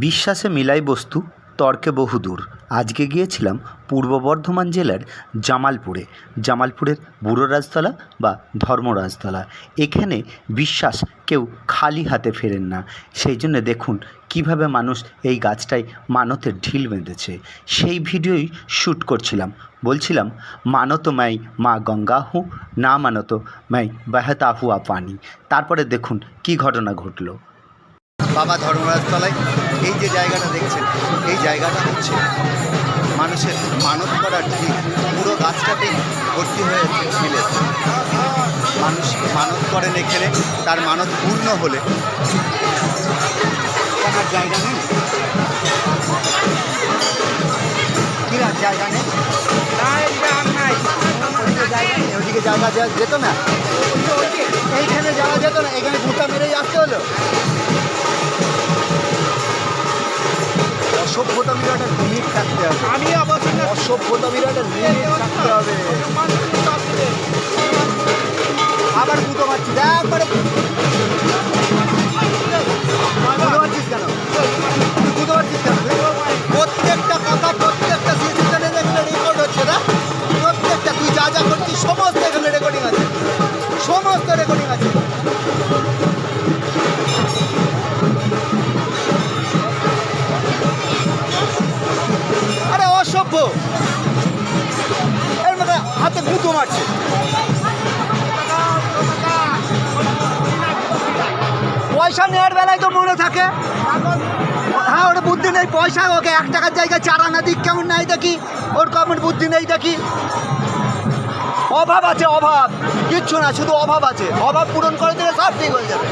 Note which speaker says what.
Speaker 1: বিশ্বাসে মিলাই বস্তু, তর্কে বহুদূর। আজকে গিয়েছিলাম পূর্ব বর্ধমান জেলার জামালপুরের বুড়ো রাজতলা বা ধর্মরাজতলা। এখানে বিশ্বাস কেউ খালি হাতে ফেরেন না। সেই জন্য দেখুন কীভাবে মানুষ এই গাছটায় মানতের ঢিল বেঁধেছে। সেই ভিডিওই শ্যুট করছিলাম। বলছিলাম, মানো তো मैं মা গঙ্গা হুঁ, না মানো তো मैं बहता हुआ पानी। তারপরে দেখুন কী ঘটনা ঘটলো। বাবা ধর্মরাজতলায় এই যে জায়গাটা দেখছেন, এই জায়গাটা হচ্ছে মানুষের মানত করার ঠিক। পুরো গাছটাতেই ভর্তি হয়েছে ঝিলে। মানুষ মানত করেন এখানে, তার মানত পূর্ণ হলে আমার জায়গা নেই। কিরা জায়গা নেই? ওইদিকে জায়গা যেত না, এইখানে যাওয়া যেত না, এখানে ঘুরটা মেরেই আসতে হলো। অসভ্যতা বিরাটের লিমিট থাকতে হবে। অসভ্যতা বিরাটের লিমিট থাকতে হবে। আবার গুঁতো মারছিস, একবারে গুঁতো মারছিস কেন? গুঁতো মারছিস কেন? প্রত্যেকটা কথা, প্রত্যেকটা সিস্টেমে এখানে রেকর্ড হচ্ছে না। প্রত্যেকটা তুই যা যা করছিস সমস্ত এখানে রেকর্ডিং আছে, সমস্ত রেকর্ডিং আছে। অসভ্য, এর মধ্যে হাতে গুঁতো মারছে। পয়সা নেওয়ার বেলায় তো মনে থাকে, হ্যাঁ ওর বুদ্ধি নেই। পয়সা ওকে 1 টাকার জায়গায় 4 আনা দিক কেমন নাই দেখি, ওর কেমন বুদ্ধি নেই দেখি। অভাব আছে, অভাব, কিচ্ছু না, শুধু অভাব আছে। অভাব পূরণ করে দিলে সব ঠিক হয়ে যাবে।